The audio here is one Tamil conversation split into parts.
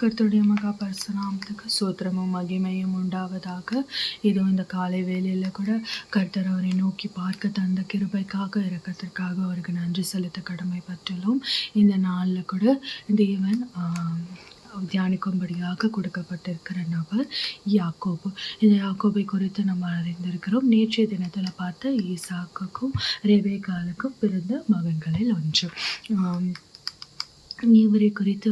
கர்த்தருடைய மகா பரிசுநாமத்துக்கு ஸ்தோத்திரமும் மகிமையும் உண்டாவதாக. இதோ இந்த காலை வேளையில் கூட கர்த்தர் அவரை நோக்கி பார்க்க தந்த கிருபைக்காக இரக்கத்திற்காக அவருக்கு நன்றி செலுத்த கடமைப்பட்டுள்ளோம். இந்த நாளில் கூட தேவன் தியானிக்கும்படியாக கொடுக்கப்பட்டிருக்கிற நபர் யாக்கோபு. இந்த யாக்கோபை குறித்து நம்ம அறிந்திருக்கிறோம். நேற்றைய தினத்தில் பார்த்த ஈசாக்குக்கும் ரெபேக்காளுக்கும் பிறந்த மகன்களில் ஒன்று. இவரை குறித்து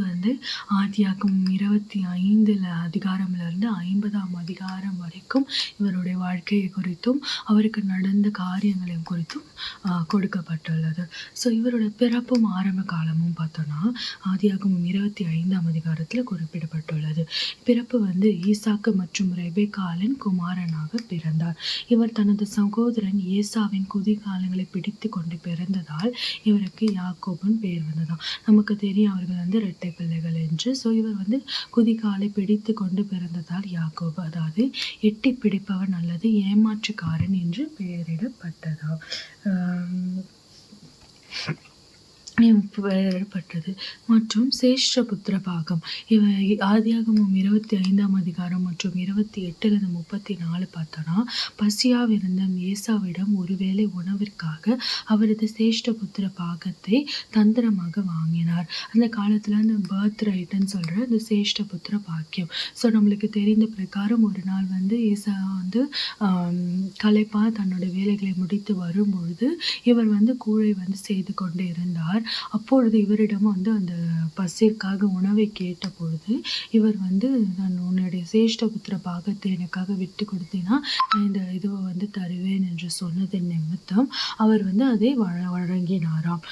ஆதியாகமம் 25 அதிகாரம்லேருந்து 50 அதிகாரம் வரைக்கும் இவருடைய வாழ்க்கையை குறித்தும் அவருக்கு நடந்த காரியங்களையும் குறித்தும் கொடுக்கப்பட்டுள்ளது. ஸோ இவருடைய பிறப்பும் ஆரம்ப காலமும் பார்த்தோன்னா ஆதியாகமம் 25 அதிகாரத்தில் குறிப்பிடப்பட்டுள்ளது. பிறப்பு ஈசாக்கு மற்றும் ரெபேக்காளின் குமாரனாக பிறந்தார். இவர் தனது சகோதரன் ஏசாவின் குதிகாலங்களை பிடித்து கொண்டு பிறந்ததால் இவருக்கு யாக்கோபுன்னு பேர் வந்ததாம். நமக்கு தெரியும் அவர்கள் இரட்டை பிள்ளைகள் என்று. ஸோ இவர் குதிகாலை பிடித்து கொண்டு பிறந்ததால் யாக்கோபு, அதாவது எட்டி பிடிப்பவன் அல்லது ஏமாற்றுக்காரன் என்று பெயரிடப்பட்டதாம் பெயரிடப்பட்டது. மற்றும் சேஷ்ட புத்திர பாகம் ஆதியாகமம் 25 அதிகாரம் மற்றும் 28 34 பார்த்தோன்னா பசியாவிருந்த ஏசாவிடம் ஒருவேளை உணவிற்காக அவரது சேஷ்ட புத்திர பாகத்தை தந்திரமாக வாங்கினார். அந்த காலத்தில் அந்த பர்த் ரைட்டுன்னு சொல்கிற அந்த சேஷ்ட புத்திர பாக்கியம். ஸோ நம்மளுக்கு தெரிந்த பிரகாரம் ஒரு நாள் ஏசா களைப்பா தன்னோட வேலைகளை முடித்து வரும்பொழுது இவர் கூழை செய்து கொண்டு இருந்தார். அப்பொழுது இவரிடம் அந்த பசிற்காக உணவை கேட்ட பொழுது இவர் நான் உன்னுடைய சேஷ்ட புத்திர பாகத்தை எனக்காக விட்டு கொடுத்தேன்னா இந்த இதுவை தருவேன் என்று சொன்னதன் நிமித்தம் அவர் அதை வழங்கினாராம்.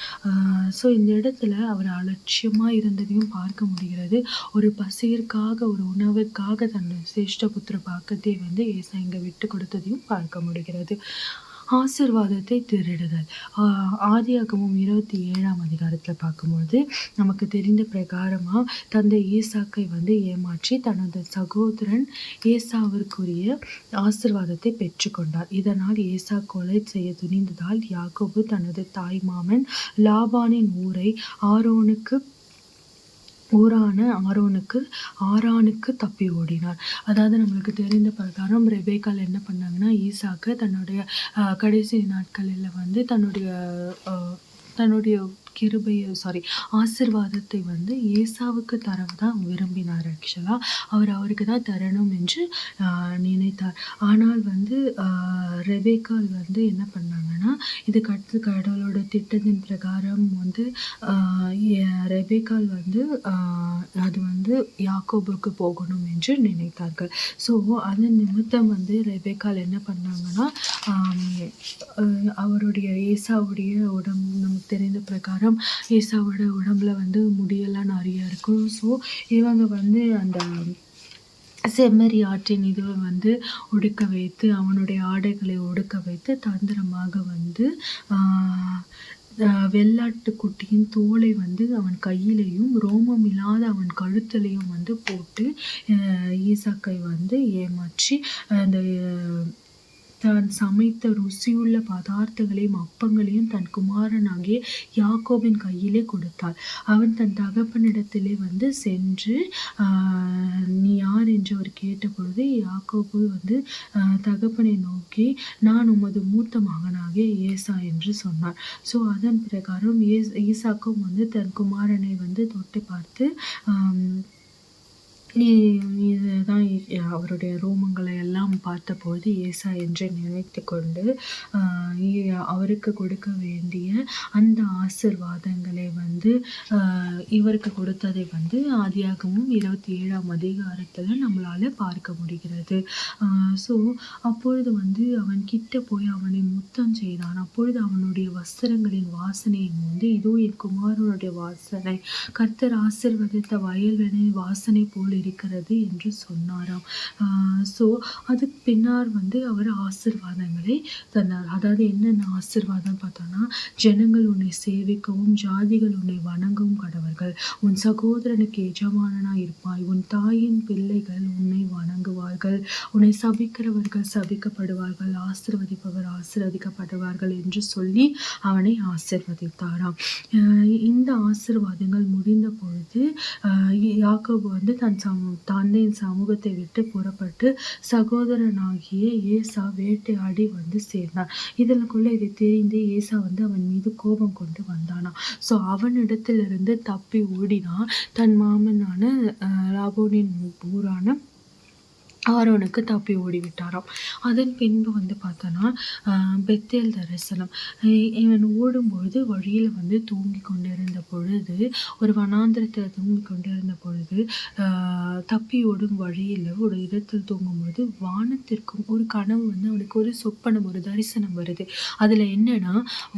ஸோ இந்த இடத்துல அவர் அலட்சியமாக இருந்ததையும் பார்க்க முடிகிறது. ஒரு பசிற்காக ஒரு உணவுக்காக தன்னுடைய சேஷ்ட புத்திர பாகத்தை ஏசா இங்கே விட்டு கொடுத்ததையும் பார்க்க முடிகிறது. ஆசீர்வாதத்தை திருடுதல் ஆதியாகமம் 27 அதிகாரத்தில் பார்க்கும்பொழுது நமக்கு தெரிந்த பிரகாரமாக தந்தை ஈசாக்கை ஏமாற்றி தனது சகோதரன் ஏசாவிற்குரிய ஆசீர்வாதத்தை பெற்றுக்கொண்டார். இதனால் ஏசா கொலை செய்ய துணிந்ததால் யாக்கோபு தனது தாய் மாமன் லாபானின் ஆரானுக்கு தப்பி ஓடினார். அதாவது நம்மளுக்கு தெரிந்த பிரகாரம் ரெபேக்காள் என்ன பண்ணாங்கன்னா ஈசாக்கு தன்னுடைய கடைசி நாட்களில் தன்னுடைய ஆசீர்வாதத்தை ஏசாவுக்கு தரதான் விரும்பினார். ஆக்சுவலாக அவருக்கு தான் தரணும் என்று நினைத்தார். ஆனால் ரெபேக்காள் என்ன பண்ணாங்கன்னா இது கடவுளோட திட்டத்தின் பிரகாரம் ரெபேக்காள் அது யாக்கோபுக்கு போகணும் என்று நினைத்தார்கள். ஸோ அதன் நிமித்தம் ரெபேக்காள் என்ன பண்ணாங்கன்னா அவருடைய ஏசாவுடைய நமக்கு தெரிந்த பிரகாரம் ஏசாவோட உடம்புல முடியெல்லாம் நிறைய இருக்கும். ஸோ இவங்க அந்த செம்மறி ஆற்றின் இதுவை ஒடுக்க வைத்து அவனுடைய ஆடைகளை ஒடுக்க வைத்து தந்திரமாக வெள்ளாட்டு குட்டியின் தோலை அவன் கையிலையும் ரோமம் இல்லாத அவன் கழுத்திலையும் போட்டு ஈசாக்கை ஏமாற்றி அந்த தான் சமைத்த ருசியுள்ள பதார்த்தங்களையும் அப்பங்களையும் தன் குமாரனாகிய யாக்கோபின் கையிலே கொடுத்தாள். அவன் தன் தகப்பனிடத்திலே சென்று நீ யார் என்று அவர் கேட்டபொழுது யாக்கோபு தகப்பனை நோக்கி நான் உமது மூத்த மகனாகிய ஏசா என்று சொன்னார். ஸோ அதன் பிரகாரம் ஈசாக்கும் தன் குமாரனை தொட்டு பார்த்து இதுதான் அவருடைய ரோமங்களை எல்லாம் பார்த்தபோது ஏசா என்று நினைத்து கொண்டு அவருக்கு கொடுக்க வேண்டிய அந்த ஆசீர்வாதங்களை இவருக்கு கொடுத்ததை ஆதியாகமம் 27 அதிகாரத்தில் நம்மளால பார்க்க முடிகிறது. ஸோ அப்பொழுது அவன் கிட்ட போய் அவனை முத்தம் செய்தான். அப்பொழுது அவனுடைய வஸ்திரங்களின் வாசனையும் இதோ என் குமாரனுடைய வாசனை கர்த்தர் ஆசீர்வதித்த வயல்வெளியின் வாசனை போல் இருக்கிறது என்று சொன்னாராம். ஸோ அதுக்கு பின்னர் வந்து அவர் ஆசீர்வாதங்களை தந்தார். அதாவது என்னென்ன ஆசீர்வாதம் பார்த்தோன்னா, ஜனங்கள் உன்னை சேவிக்கவும் ஜாதிகள் உன்னை வணங்கவும் கடவர்கள். உன் சகோதரனுக்கு எஜமானனாய் இருப்பாய். உன் தாயின் பிள்ளைகள் உன்னை வணங்குவார்கள். உன்னை சபிக்கிறவர்கள் சபிக்கப்படுவார்கள், ஆசீர்வதிப்பவர் ஆசீர்வதிக்கப்படுவார்கள் என்று சொல்லி அவனை ஆசீர்வதித்தாராம். இந்த ஆசீர்வாதங்கள் முடிந்த பொழுது யாக்கோபு வந்து தந்தையின் சமூகத்தை விட்டு புறப்பட்டு சகோதரனாகிய ஏசா வேட்டையாடி வந்து சேர்ந்தான். இதற்குள்ள இதை தெரிந்து ஏசா வந்து அவன் மீது கோபம் கொண்டு வந்தானா. ஸோ அவனிடத்திலிருந்து தப்பி ஓடினான். தன் மாமனான லாபானின் ஊரான ஆரோனுக்கு தப்பி ஓடிவிட்டாராம். அதன் பின்பு வந்து பார்த்தோன்னா பெத்தேல் தரிசனம். இவன் ஓடும்பொழுது வழியில் வந்து தூங்கி கொண்டிருந்த பொழுது, ஒரு வனாந்திரத்தில் தூங்கி கொண்டிருந்த பொழுது, தப்பி ஓடும் வழியில் ஒரு இடத்தில் தூங்கும்பொழுது வானத்திற்கும் ஒரு கனவு வந்து அவனுக்கு ஒரு சொப்பனம், ஒரு தரிசனம் வருது. அதில் என்னன்னா,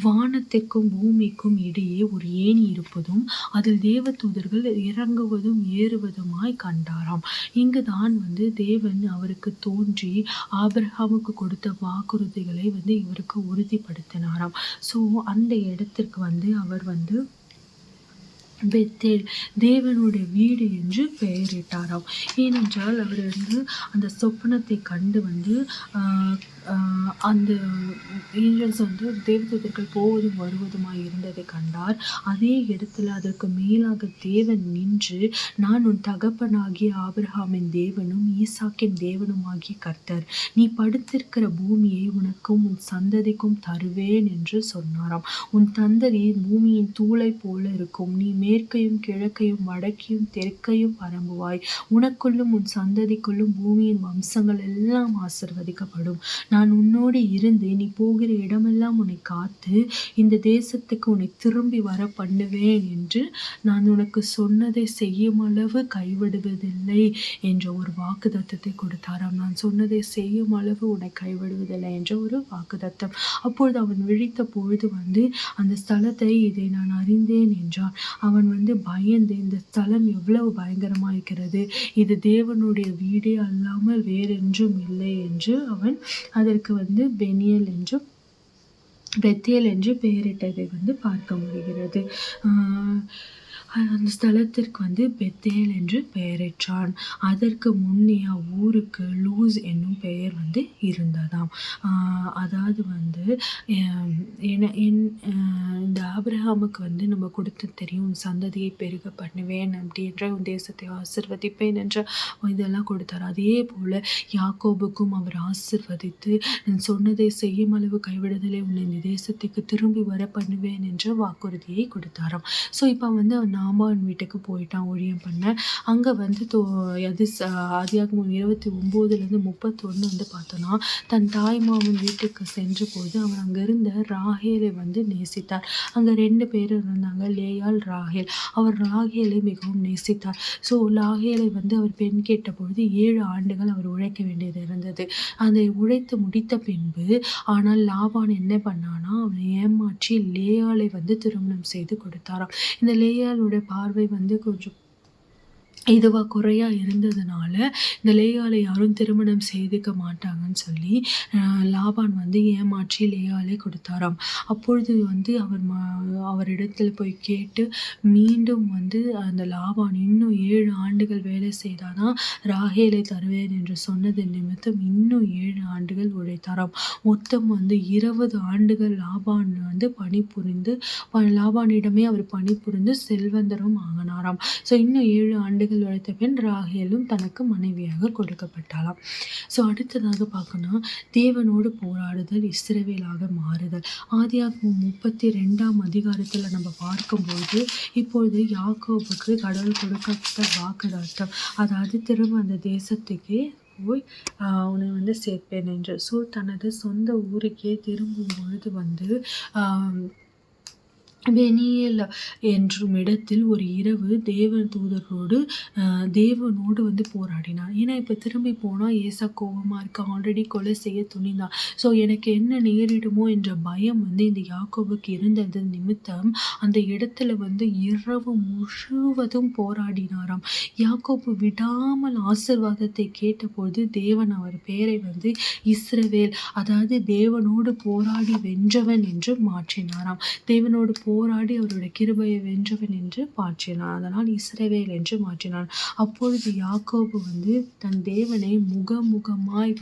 வானத்திற்கும் பூமிக்கும் இடையே ஒரு ஏணி இருப்பதும் அதில் தேவதூதர்கள் இறங்குவதும் ஏறுவதுமாய் கண்டாராம். இங்கு தான் வந்து தேவன் அவருக்கு தோன்றி ஆபிரகாமுக்கு கொடுத்த வாக்குறுதிகளை வந்து இவருக்கு உறுதிப்படுத்தினாராம். ஸோ அந்த இடத்திற்கு வந்து அவர் வந்து பெத்தேல், தேவனுடைய வீடு என்று பெயரிட்டாராம். ஏனென்றால் அவர் வந்து அந்த சொப்பனத்தை கண்டு வந்து அந்த ஏஞ்சல்ஸ் வந்து தேவதூதர்கள் போவதும் வருவதுமாய் இருந்ததை கண்டார். அதே இடத்துல அதற்கு மேலாக தேவன் நின்று, நான் உன் தகப்பனாகிய ஆபிரகாமின் தேவனும் ஈசாக்கின் தேவனுமாகிய கர்த்தர், நீ படுத்திருக்கிற பூமியை உனக்கும் உன் சந்ததிக்கும் தருவேன் என்று சொன்னாராம். உன் சந்ததி பூமியின் தூளை போல இருக்கும். நீ மேற்கையும் கிழக்கையும் வடக்கையும் தெற்கையும் பரம்புவாய். உனக்குள்ளும் உன் சந்ததிக்குள்ளும் பூமியின் வம்சங்கள் எல்லாம் ஆசீர்வதிக்கப்படும். நான் உன்னோடு இருந்து நீ போகிற இடமெல்லாம் உன்னை காத்து இந்த தேசத்துக்கு உன்னை திரும்பி வர பண்ணுவேன் என்று நான் உனக்கு சொன்னதை செய்யும் அளவு கைவிடுவதில்லை என்ற ஒரு வாக்குத்தத்தத்தை கொடுத்தாராம். நான் சொன்னதை செய்யும் அளவு உன்னை கைவிடுவதில்லை என்ற ஒரு வாக்குத்தத்தம். அப்பொழுது அவன் விழித்த பொழுது வந்து அந்த ஸ்தலத்தை, இதை நான் அறிந்தேன் என்றான். அவன் வந்து பயந்து, இந்த ஸ்தலம் எவ்வளவு பயங்கரமாக இருக்கிறது, இது தேவனுடைய வீடே அல்லாமல் வேறென்றும் இல்லை என்று அவன் அதற்கு வந்து பெனியல் என்றும் பெத்தேல் என்று பெயரிட்டதை வந்து பார்க்க முடிகிறது. அந்த ஸ்தலத்திற்கு வந்து பெத்தேல் என்று பெயரிட்டான். அதற்கு முன்னே அவ்வூருக்கு லூஸ் என்னும் பெயர் வந்து இருந்ததாம். அதாவது வந்து இந்த ஆபிரகாமுக்கு வந்து நம்ம கொடுத்து தெரியும், சந்ததியை பெருக பண்ணுவேன் அப்படின்ற தேசத்தை ஆசிர்வதிப்பேன் என்ற இதெல்லாம் கொடுத்தார். அதே போல யாக்கோபுக்கும் அவர் ஆசிர்வதித்து, சொன்னதை செய்யும் அளவு கைவிடுதலை உன்னை இந்த தேசத்துக்கு திரும்பி வர பண்ணுவேன் என்ற வாக்குறுதியை கொடுத்தாராம். ஸோ இப்போ வந்து அவன் நாபான் வீட்டுக்கு போயிட்டான் ஊழியம் பண்ண. அங்கே வந்து ஆதியாகமம் 29:31 வந்து பார்த்தோன்னா, தன் தாய் மாமன் வீட்டுக்கு சென்ற போது அவன் அங்கே இருந்த ராகேலை வந்து நேசித்தார். அங்கே 2 பேர் இருந்தாங்க, லேயாள், ராகேல். அவர் ராகேலை மிகவும் நேசித்தார். ஸோ ராகேலை வந்து அவர் பெண் கேட்ட பொழுது 7 ஆண்டுகள் அவர் உழைக்க வேண்டியது இருந்தது. அதை உழைத்து முடித்த பின்பு ஆனால் லாபான் என்ன பண்ணானா, அவனை ஏமாற்றி லேயாளை வந்து திருமணம் செய்து கொடுத்தாராம். இந்த லேயாளுடைய பார்வை வந்து கொஞ்சம் இதுவாக குறையாக இருந்ததுனால இந்த லேயாளை யாரும் திருமணம் செய்துக்க மாட்டாங்கன்னு சொல்லி லாபான் வந்து ஏமாற்றி லேயாளை கொடுத்தாராம். அப்பொழுது வந்து அவரிடத்தில் போய் கேட்டு மீண்டும் வந்து அந்த லாபான் இன்னும் 7 ஆண்டுகள் வேலை செய்தாதான் ராகேலை தருவேன் என்று சொன்னது நிமித்தம் இன்னும் 7 ஆண்டுகள் உழைத்தாராம். மொத்தம் வந்து 20 ஆண்டுகள் லாபான் வந்து லாபானிடமே அவர் பணிபுரிந்து செல்வந்தரும் ஆகினாராம். ஸோ இன்னும் 7 ஆண்டுகள் உழைத்த பின் ராகேலும் தனக்கு மனைவியாக கொடுக்கப்பட்டாளாம். ஸோ அடுத்ததாக பார்க்கணும், தேவனோடு போராடுதல், இஸ்ரவேலாக மாறுதல். ஆதியாகமம் 32ஆம் அதிகாரத்தில் நம்ம பார்க்கும்போது, இப்பொழுது யாக்கோபுக்கு கடவுள் கொடுக்கப்பட்ட வாக்குத்தத்தம், அதாவது திரும்ப அந்த தேசத்துக்கே போய் உன்னை வந்து சேர்ப்பேன் என்று. ஸோ தனது சொந்த ஊருக்கே திரும்பும் பொழுது வந்து பெனியேல் என்றும் இடத்தில் ஒரு இரவு தேவதூதரோடு தேவனோடு போராடினான். ஏன்னா இப்போ திரும்பி போனால் ஏசா கோபமாக இருக்க, ஆல்ரெடி கொலை செய்ய துணிந்தான். ஸோ எனக்கு என்ன நேரிடுமோ என்ற பயம் இந்த யாக்கோபுக்கு இருந்தது நிமித்தம் அந்த இடத்துல இரவு முழுவதும் போராடினாராம். யாக்கோபு விடாமல் ஆசீர்வாதத்தை கேட்டபோது தேவன் அவர் பெயரை இஸ்ரவேல், அதாவது தேவனோடு போராடி வென்றவன் என்று மாற்றினாராம். தேவனோடு போராடி அவருடைய கிருபையை வென்றவன் என்று மாற்றினான். அதனால் இஸ்ரவேல் என்று மாற்றினான். அப்பொழுது யாக்கோபு தன் தேவனை முகமுகமாய்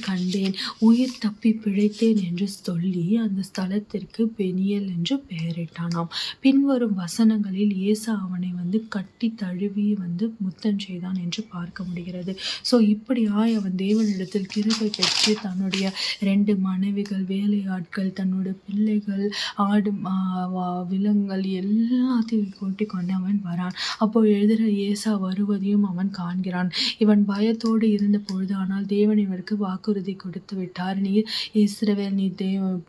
கண்டேன், உயிர் தப்பி பிழைத்தேன் என்று சொல்லி அந்த ஸ்தலத்திற்கு பெனியேல் என்று பெயரிட்டானாம். பின்வரும் வசனங்களில் ஏசா அவனை கட்டி தழுவி முத்தம் செய்தான் என்று பார்க்க முடிகிறது. ஸோ இப்படியாய் அவன் தேவனிடத்தில் கிருபை பெற்று தன்னுடைய 2 மனைவிகள், வேலையாட்கள், தன்னுடைய பிள்ளைகள், ஆடு விலங்குகள் எல்லாத்தையும் கூட்டி கொண்டு அவன் வரான். அப்போ எதிர ஏசா வருவதையும் அவன் காண்கிறான். இவன் பயத்தோடு இருந்த பொழுது, ஆனால் தேவன் இவருக்கு வாக்குறுதி கொடுத்து விட்டார், நீர் இஸ்ரவேல், நீ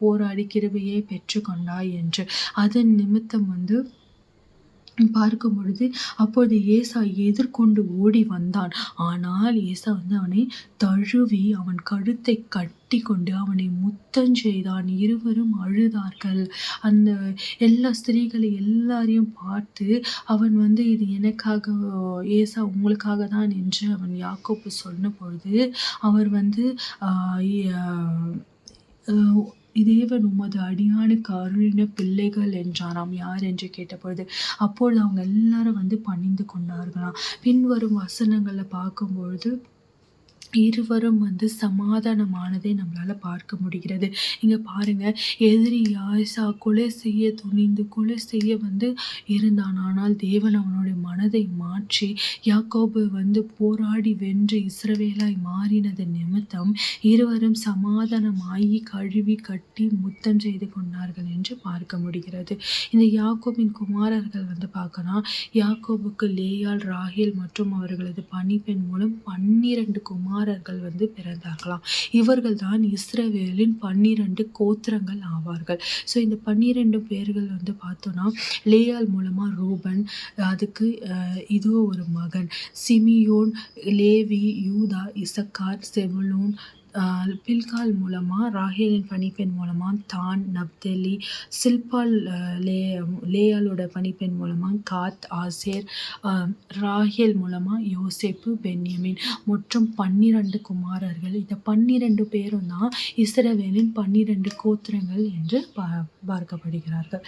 போராடி கிருபையை பெற்று கொண்டாய் என்று. அதன் நிமித்தம் பார்க்கும் பொழுது அப்பொழுது ஏசா எதிர்கொண்டு ஓடி வந்தான். ஆனால் ஏசா அவனை தழுவி அவன் கழுத்தை கட்டி கொண்டு அவனை முத்தம் செய்தான். இருவரும் அழுதார்கள். அந்த எல்லா ஸ்திரீகளை எல்லாரையும் பார்த்து அவன் இது எனக்காக, ஏசா உங்களுக்காக தான் என்று அவன் யாக்கோபு சொன்ன பொழுது அவர் தேவன் உமது அடியானுக்கு அருளின பிள்ளைகள் என்றாராம். யார் என்று கேட்டபொழுது அப்பொழுது அவங்க எல்லாரும் பணிந்து கொண்டார்களாம். பின்வரும் வசனங்களை பார்க்கும்பொழுது இருவரும் சமாதானமானதை நம்மளால பார்க்க முடிகிறது. இங்க பாருங்க, எதிரி ஏசா கொலை செய்ய துணிந்து கொலை செய்ய இருந்தான். ஆனால் தேவன் அவனுடைய மனதை மாற்றி யாக்கோபு போராடி வென்று இஸ்ரவேலாய் மாறினது நிமித்தம் இருவரும் சமாதானமாகி கழுவி கட்டி முத்தம் செய்து கொண்டார்கள் என்று பார்க்க முடிகிறது. இந்த யாக்கோபின் குமாரர்கள் பார்க்கலாம், யாக்கோபுக்கு லேயாள், ராகேல் மற்றும் அவர்களது பணிப்பெண் மூலம் 12 குமாரர்கள் பிறந்தார்களாம். இவர்கள் தான் இஸ்ரவேலின் 12 கோத்திரங்கள் ஆவார்கள். ஸோ இந்த 12 பேர்கள் பார்த்தோம்னா, லேயாள் மூலமா ரூபன், அதுக்கு இதோ ஒரு மகன் சிமியோன், லேவி, யூதா, இசக்கார், செபுலூன், பில்கால் மூலமா ராகேலின் பணிப்பெண் மூலமா தான், நப்தலி, சில்பால் லேயாலோட பணிப்பெண் மூலமா காத், ஆசேர், ராகேல் மூலமா யோசேப்பு, பென்யமின், மொத்தம் 12 குமாரர்கள். இந்த 12 பேரும் தான் இஸ்ரவேலின் 12 கோத்திரங்கள் என்று பார்க்கப்படுகிறார்கள்.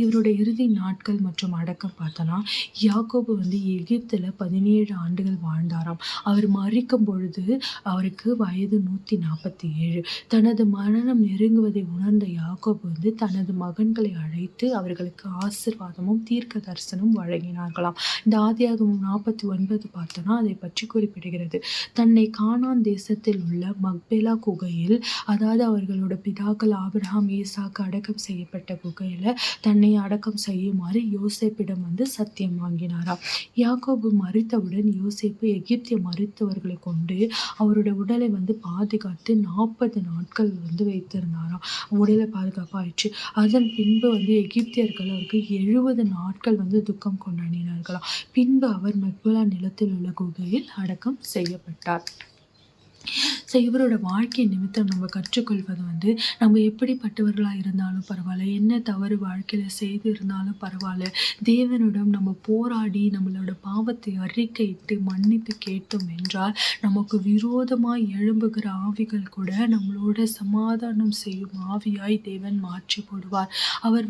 இவருடைய இறுதி நாட்கள் மற்றும் அடக்கம் பார்த்தோன்னா, யாக்கோபு எகிப்தில் 17 ஆண்டுகள் வாழ்ந்தாராம். அவர் மரிக்கும் பொழுது அவருக்கு வயது 147. தனது மரணம் நெருங்குவதை உணர்ந்த யாக்கோபு தனது மகன்களை அழைத்து அவர்களுக்கு ஆசீர்வாதமும் தீர்க்க தரிசனம் வழங்கினார்களாம். இந்த ஆதியாகமம் 49 பார்த்தோன்னா அதை பற்றி குறிப்பிடுகிறது. தன்னை கானான் தேசத்தில் உள்ள மக்பேலா குகையில், அதாவது அவர்களோட பிதாக்கள் ஆபிரகாம், ஈசாக்கு அடக்கம் செய்யப்பட்ட குகையில தன்னை அடக்கம் செய்யுமாறு யோசேப்பிடம் சத்தியம் வாங்கினாராம். யாக்கோபு மரித்தவுடன் யோசேப்பு எகிப்திய மருத்துவர்களை கொண்டு அவருடைய உடலை பாதுகாத்து 40 நாட்கள் வைத்திருந்தாராம். உடலை பாதுகாப்பாயிடுச்சு. அதன் பின்பு எகிப்தியர்கள் அவருக்கு 70 நாட்கள் துக்கம் கொண்டாடினார்களாம். பின்பு அவர் மக்பேலா நிலத்தில் உள்ள குகையில் அடக்கம் செய்யப்பட்டார். ஸோ இவரோட வாழ்க்கை நிமித்தம் நம்ம கற்றுக்கொள்வது நம்ம எப்படிப்பட்டவர்களாக இருந்தாலும் பரவாயில்ல, என்ன தவறு வாழ்க்கையில் செய்து இருந்தாலும் பரவாயில்ல, தேவனிடம் நம்ம போராடி நம்மளோட பாவத்தை அறிக்கையிட்டு மன்னிப்பு கேட்டோம் என்றால் நமக்கு விரோதமாய் எழும்புகிற ஆவிகள் கூட நம்மளோட சமாதானம் செய்யும் ஆவியாய் தேவன் மாற்றி போடுவார். அவர்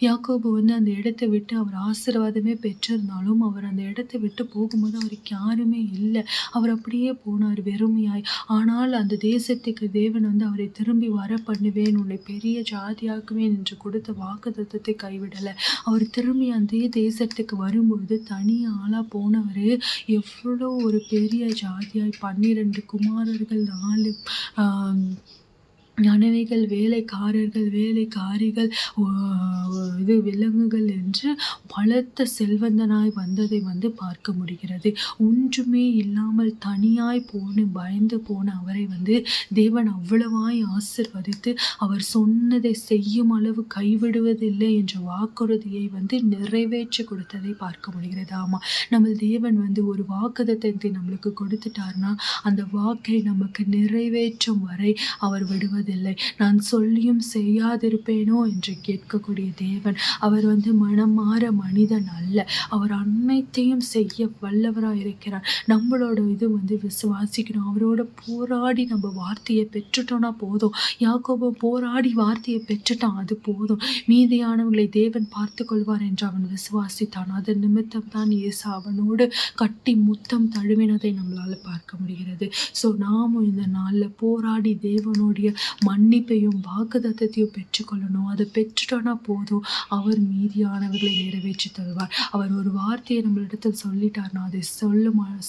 யாக்கோபு அந்த இடத்தை விட்டு அவர் ஆசீர்வாதமே பெற்றிருந்தாலும் அவர் அந்த இடத்தை விட்டு போகும்போது அவருக்கு யாருமே இல்லை. அவர் அப்படியே போனார் வெறுமையாய். ஆனால் அந்த தேசத்துக்கு தேவன் அவரை திரும்பி வர பண்ணுவேன், உன்னை பெரிய ஜாதியாக்குவேன் என்று கொடுத்த வாக்குத்தத்தத்தை கைவிடலை. அவர் திரும்பி அந்த தேசத்துக்கு வரும்பொழுது தனி ஆளா போனவர் எவ்வளோ ஒரு பெரிய ஜாதியாய் 12 குமாரர்கள், 4 மனைவிகள், வேலைக்காரர்கள், வேலைக்காரிகள், ஓ விலங்குகள் என்று பலத்த செல்வந்தனாய் வந்ததை பார்க்க முடிகிறது. ஒன்றுமே இல்லாமல் தனியாய் பயந்து போன அவரை தேவன் அவ்வளவாய் ஆசீர்வதித்து, அவர் சொன்னதை செய்யும் அளவு கைவிடுவதில்லை என்ற வாக்குறுதியை நிறைவேற்றி கொடுத்ததை பார்க்க முடிகிறது. ஆமா, நம்ம தேவன் ஒரு வாக்குத்தத்தத்தை நம்மளுக்கு கொடுத்துட்டார்னா, அந்த வாக்கை நமக்கு நிறைவேற்றும் வரை அவர் விடுவதில்லை. நான் சொல்லியும் செய்யாதிருப்பேனோ என்று கேட்கக்கூடிய தேவன். அவர் மனம் மாற மனிதன் அல்ல. அவர் அனைத்தையும் செய்ய வல்லவராய் இருக்கிறார். நம்மளோட விசுவாசிக்கணும். அவரோட போராடி நம்ம வார்த்தையை பெற்றுட்டோம்னா போதும். யாக்கோபு போராடி வார்த்தையை பெற்றுட்டான், அது போதும். மீதியானவர்களை தேவன் பார்த்து கொள்வார் என்று அவன் விசுவாசித்தான். அதன் நிமித்தம் தான் இயேசு அவனோடு கட்டி முத்தம் தழுவினதை நம்மளால பார்க்க முடிகிறது. ஸோ நாமும் இந்த நாளில் போராடி தேவனுடைய மன்னிப்பையும் வாக்குத்தத்தத்தையும் பெற்றுக்கொள்ளணும். அதை பெற்றுட்டோன்னா போதும், அவர் மீதியானவர்களை நிறைவேற்றி தருவார். அவர் ஒரு வார்த்தையை நம்மளிடத்தில் சொல்லிட்டார்னா அதை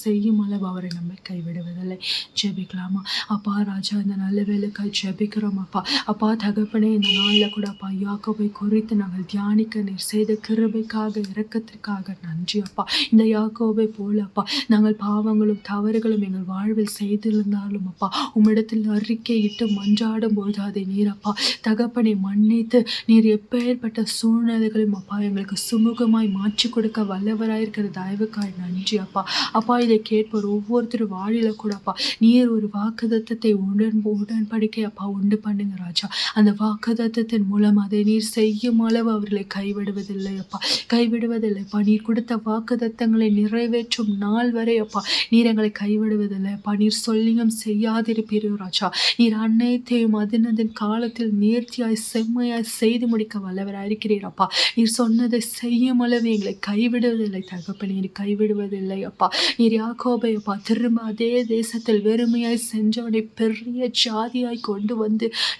செய்யும் அளவு அவரை நம்ம கைவிடுவதில்லை. ஜெபிக்கலாமா? அப்பா ராஜா, இந்த நல்ல வேலைக்காய் ஜெபிக்கிறோம் அப்பா. அப்பா தகப்பனே, இந்த நாளில் கூட அப்பா யாக்கோபை குறித்து நாங்கள் தியானிக்க நீர் செய்த கிருபைக்காக, இரக்கத்திற்காக நன்றி அப்பா. இந்த யாக்கோபை போல அப்பா நாங்கள் பாவங்களும் தவறுகளும் எங்கள் வாழ்வில் செய்திருந்தாலும் அப்பா, உம்மிடத்தில் அறிக்கையிட்டு மன்றாடும் பொழுது அதை நீர் அப்பா தகப்பனை மன்னித்து நீர் எப்பேற்பட்ட சூழ்நிலைகளும் அப்பா எங்களுக்கு சுமூகமாய் மாற்றி கொடுக்க வல்லவராயிருக்கிற தயவுக்காய் நன்றி அப்பா. அப்பா, இதை கேட்போர் ஒவ்வொருத்தரும் வாழில கூட அப்பா நீர் ஒரு வாக்குத்தத்தத்தை உடன்படிக்கை அப்பா உண்டு பண்ணுங்க ராஜா. அந்த வாக்குத்தத்தத்தின் மூலம் அதை நீர் செய்யும் அளவு அவர்களை கைவிடுவதில்லை அப்பா, கைவிடுவதில்லை அப்பா. நீர் கொடுத்த வாக்குத்தத்தங்களை நிறைவேற்றும் நாள் வரை அப்பா நீர் எங்களை கைவிடுவதில்லை அப்பா. நீர் சொல்லியும் செய்யாதிருப்பீரோ ராஜா. நீர் அனைத்தையும் அதன் காலத்தில் நேர்த்தியாய் செம்மையாய் செய்து முடிக்க வல்லவராயிருக்கிறீர் அப்பா. நீர் சொன்னதை செய்யும் அளவு எங்களை கைவிடுவதில்லை தகப்பனே, நீர் கைவிடுவதில்லை அப்பா. நீர் யாக்கோபை அப்பா திரும்ப அதே தேசத்தில் வெறுமையாய் சென்றவனை பெரிய ஜாதியாய் கொண்டு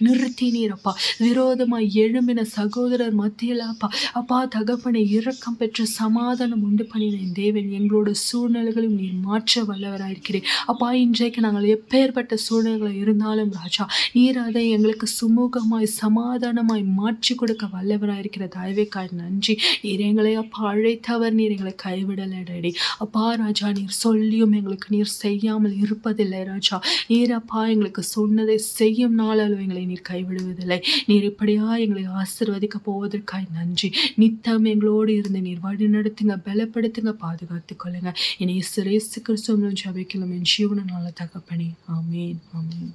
நிறுத்தினீர் அப்பா. விரோதமாய் எழும்பின சகோதரர் மத்தியில் அப்பா அப்பா தகப்பனை இரக்கம் பெற்று சமாதானம் உண்டு பண்ணின தேவன், எங்களோட சூழ்நிலைகளும் நீர் மாற்ற வல்லவராயிருக்கிறேன் அப்பா. இன்றைக்கு நாங்கள் எப்பேற்பட்ட சூழ்நிலைகள் இருந்தாலும் ராஜா நீர் அதை எங்களுக்கு சுமூகமாய் சமாதானமாய் மாற்றி கொடுக்க வல்லவராயிருக்கிற தயவுக்காய் நன்றி. நீர் எங்களை அப்பா அழைத்தவர், நீர் எங்களை கைவிடலடி அப்பா ராஜா. நீர் சொல்லியும் எங்களுக்கு நீர் செய்யாமல் இருப்பதில்லை ராஜா. நீர் அப்பா எங்களுக்கு சொன்னதை செய்யும் நாளளவு எங்களை நீர் கைவிடுவதில்லை. நீர் இப்படியா எங்களை ஆசீர்வதிக்க போவதற்காய் நன்றி. நித்தம் எங்களோடு இருந்து நீர் வழி நடத்துங்க, பலப்படுத்துங்க, பாதுகாத்துக் கொள்ளுங்க. இனி இயேசு கிறிஸ்துவின் ஜெபிக்கிறோம் என் ஜீவன நல்ல தகப்பனே. ஆமேன், ஆமேன்.